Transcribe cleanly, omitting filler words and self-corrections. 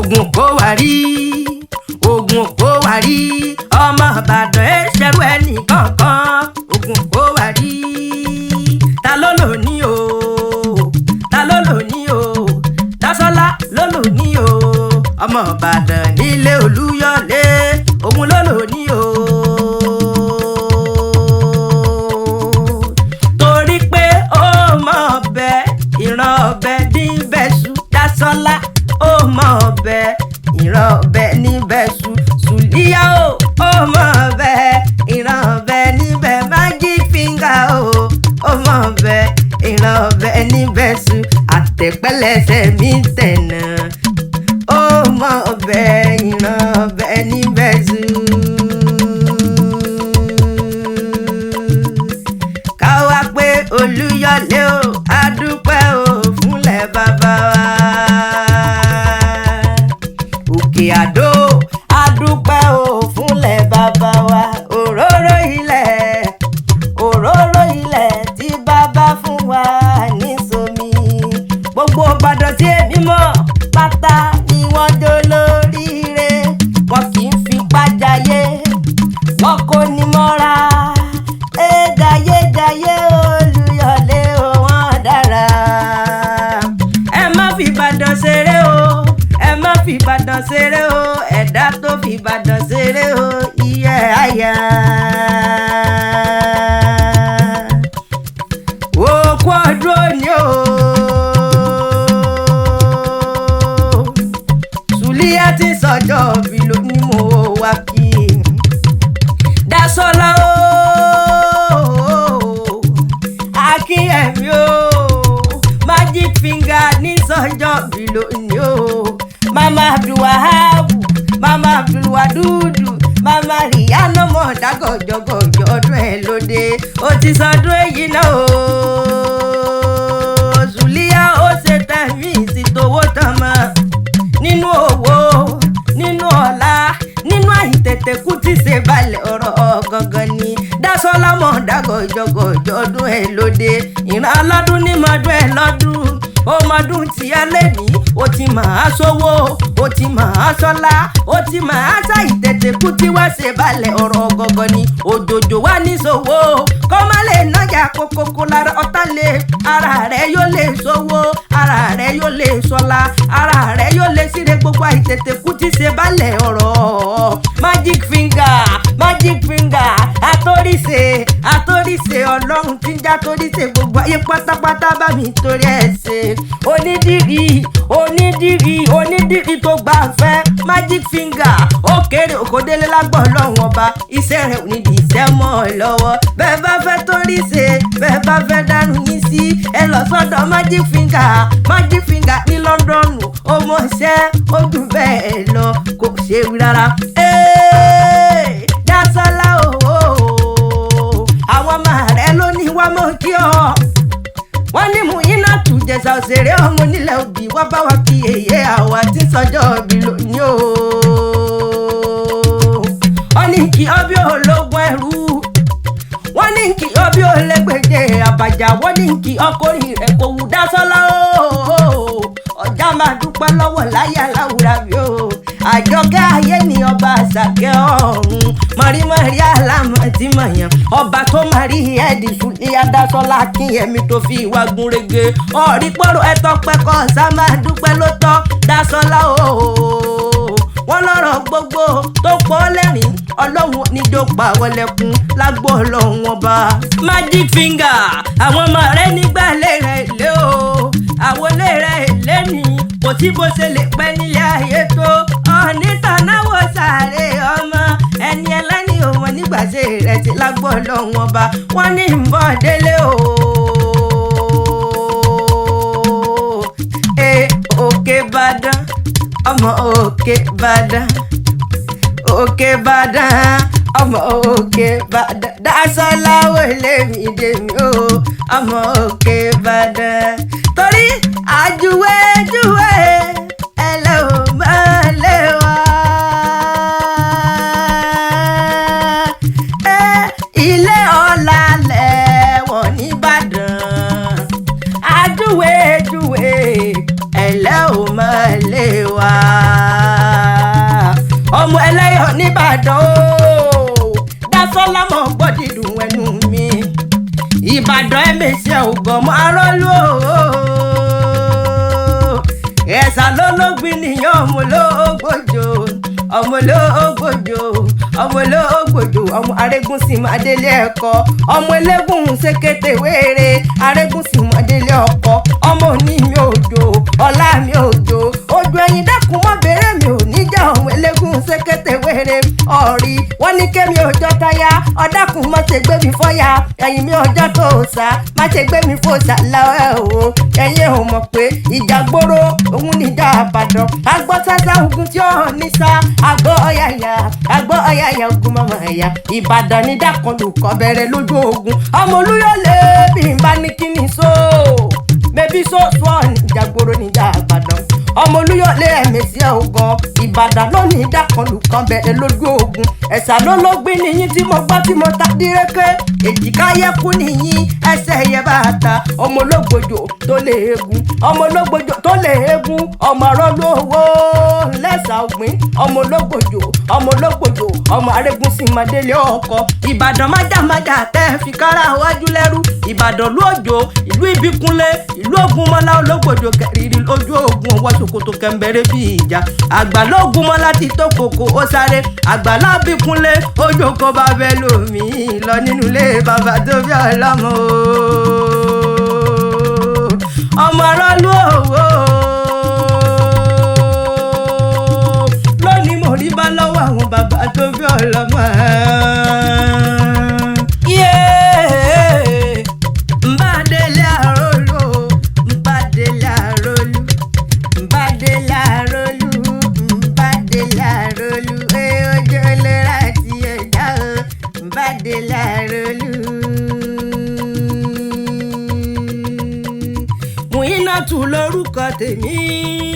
ogun kó wá rí ogun kó wá rí ọmọ Ìbàdàn ẹ ṣẹrú ẹnì kankan ogun kó wá rí ta ló lò ní o ta ló lò ní o Dásọ́lá ló lò ní o ọmọ Ìbàdàn nílé Olúyọ̀lé òun ló lò ní o. torí pé ó mọ ọbẹ̀ ìran ọbẹ̀ níbẹ̀ ṣú Dásọ́lá ó mọ ọbẹ̀ ìran ọbẹ̀ níbẹ̀ ṣú Sùlíyà ó mọ ọbẹ̀ ìran ọbẹ̀ níbẹ̀ Magic Finger ó mọ ọbẹ̀ ìran ọbẹ̀ níbẹ̀ ṣú àtẹ̀pẹ́lẹsẹ̀ mi tẹ̀nà ó mọ ọbẹ̀ ìran ọbẹ̀ níbẹ̀ ṣú. ká wá pé Olúyọ̀lé o adúpẹ́ o fúnlẹ̀ bàbá wa Òkè Àdó adúpẹ́ o fúnlẹ̀ bàbá wa òróró ilẹ̀ tí bàbá fún wa ní Sómi gbogbo Ìbàdàn tí èmi mọ̀ pátá ni wọ́n jó lóríire wọn kì í fipá jayé wọn kò ní mọ́ra jayé Olúyọ̀lé o wọ́n dára. ẹ má fi Ìbàdàn ṣeré o ẹ má fi Ìbàdàn ṣeré o ẹ̀dá tó fi Ìbàdàn ṣeré o iye àyà. òkú ọdún òní o Sùlíyà ti sọjọ́ bí lónìí mo wá kí Dásọ́lá o Akínyẹmí o Magic Finger ní sọjọ́ bí lónìí o Mama Abdulwahab Mama Abdulwadudu Mama Rihanna mọ̀ dágọ̀jọ̀gọ̀jọ̀ ọdún ẹ̀ lóde ó ti sọdún èyí náà o Sùlíyà ó ṣe tẹ̀mí sí towó tán mọ́ nínú owó nínú ọlá nínú àìtètè kú tí ṣe balẹ̀ ọ̀rọ̀ gangan ni Dásọ́lá mọ̀ dágọ̀jọ̀gọ̀jọ̀ ọdún ẹ̀ lóde ìran ọlọ́dún ní mọ́dún ẹ̀ lọ́dún ọmọdún tí ẹ lé ní o ti máa sówó o ti máa sọ́lá o ti máa ṣá ìtètè kú tí wá ṣe balẹ̀ ọ̀rọ̀ gangan ni òjòjò wá ní sówó kọ́ má lè nájà kókókó lára ọ̀tá lè ara rẹ̀ yóò lè sówó ara rẹ̀ yóò lè sọ́lá ara rẹ̀ yóò lè síre gbogbo àìtètè kú tí ṣe balẹ̀ ọ̀rọ̀ Magic Finger àtòríṣe ọlọ́run tí ń já toríṣe gbogbo ayé pátápátá bá mi torí ẹ̀ ṣe onídìrí tó gbà fẹ́ Magic Finger ó kéré òkòdélé lágbọ̀ ọlọ́run ọba iṣẹ́ rẹ̀ ò ní di iṣẹ́ mọ́ ọ lọ́wọ́ bẹ́ẹ̀ bá fẹ́ toríṣe bẹ́ẹ̀ bá fẹ́ dánú yín sí ẹ lọ sọ́dọ̀ Magic Finger ní London ó mọ̀ ṣẹ́ ó dùn bẹ́ẹ̀ lọ kò ṣe wí rárá. Dásọ́lá àwọn ọmọ rẹ ló ní wá mọ́ kí ọ wọ́n ní Muyinatu Ìjẹ̀ṣà òṣèré ọmọ onílẹ̀ òbí wá bá wa kí èyẹ àwa tí sọjọ́ òbí lónìí o. wọ́n ní kí ọbí ológun ẹrú wọ́n ní kí ọbí olẹ́gbẹ̀jẹ̀ àbàjá wọ́n ní kí ọkùnrin rẹ̀ kò wù Dásọ́lá o ọjà máa dúpẹ́ lọ́wọ́ láyé aláwùrà bí o àjọkẹ́ ayé ni ọba àṣàkẹ́ ọ̀run mọ̀rímọ̀rí àlámọ̀ tí mọ̀ yàn ọba tó mọ̀rí ẹ̀ẹ́dì Sùlíyà Dásọ́lá Akínyẹmí tó fi ìwà gun rege ọ̀rí pọ̀rọ̀ ẹ̀tọ́ pẹ́kọ̀ ọ̀sá máa dúpẹ́ ló tọ́ Dásọ́lá o wọ́n lọ́rọ̀ gbogbo tó pọ̀ lẹ́rìn ọlọ́run níjó pa wọlẹ́kùn lágbo ọlọ́run ọba. Magic Finger àwọn ọmọ rẹ nígbà lè rẹ ilé o àwọn lè rẹ ilé ni kò sí bó ṣe lè pẹ́ nílé ayé tó onítànáwó sáré ọmọ ẹni ẹlẹ́ni òun nígbàṣe rẹ̀ ti lágbó ọlọ́run ọba wọ́n ní ń bọ̀ délé o. Òkè Ìbàdàn ọmọ Òkè Ìbàdàn ọmọ Òkè Ìbàdàn Dásọ́lá wọlé mi dèmi o ọmọ Òkè Ìbàdàn torí àjùwé ẹlẹ́ ò máa lé wa. Ilé ọ̀la lẹ́wọ̀n nìbàdàn àjùwé ẹlẹ́ ò máa lé wa. nìbàdàn o Dásọ́lá mọ̀ gbọ́ dídùn ẹnu mi Ìbàdàn ẹ̀mẹ̀sẹ̀ ògànmọ́ arọ́lú o ẹ̀sà lólógbìn nìyàn ọmọ olóògbòjò ọmọ olóògbòjò ọmọ olóògbòjò ọmọ arégún sì máa délé ẹ̀kọ́ ọmọ elégún ṣèkété wéré arégún sì máa délé ọkọ ọmọ òní mi òjò ọlá mi òjò ojú ẹyin dákun mọ́ bèrè mi ò ní já ọmọ elégún ṣèkété wéré ọ̀rí wọ́n ní kémi òjò táyà ọ̀dàkùn mọ́ ṣe gbé mi fọ́yà ẹ̀yìn mi ọjọ́ tó sá má ṣe gbé mi fòṣà láwẹ̀ o ẹ̀yin ò mọ̀ pé ìjà gbóró òun níjà àbàdàn agbọ́ sásá ogun tí ó hàn ní sá agbọ́ ọ̀yàyà ogun mọ́mọ́ ẹ̀yà Ìbàdàn ní dákọlù kọ́ bẹ̀rẹ̀ lójú ogun ọmọ Olúyọ̀lé bí n bá ní kíní so mẹ́bí sọ́ọ̀sọ́ ìjà gbóró níjà àbàdàn ọmọ Olúyọ̀lé ẹ̀mẹ̀sẹ̀ ògàn Ìbàdàn lónìí dákọlù kan bẹ̀rẹ̀ lójú ogun ẹ̀sà lólógbìn nìyí tí mo gbọ́ tí mo ta dírẹ́kẹ́ èjìká yẹkú nìyí ẹsẹ̀ yẹ bàtà ọmọ ológbòjò tó lè egun ọmọ ológbòjò tó lè egun ọmọ arọ́lú owó lẹ́sà ògbìn ọmọ ológbòjò ọmọ arégún sì máa délé ọkọ Ìbàdàn májàmájà tẹ́ fi kára wájú lẹ́rú Ìbàdàn lú òjò ìlú ìbíkúnlé ìlú ògúnmọ́lá ológbòjò kẹrìírí lójú ogun ọwọ́ ṣòkòtò kẹmbẹ̀rẹ̀ bí ìjà àgbàlá ògúnmọ́lá ti tó kòkó ó sáré àgbàlá bíkúnlé ojú kó bá bẹ́ lómi lọ nínú ilé bàbá tó bí ọlọ́mọ ọmọ arọ́lú òwò lónìí mo rí bá lọ́wọ́ àwọn bàbá tó bí ọlọ́mọ. Mbadele Arolu ojo lera ti ẹja o Mbadele Arolu. Muinatu lórúkọ tèmi.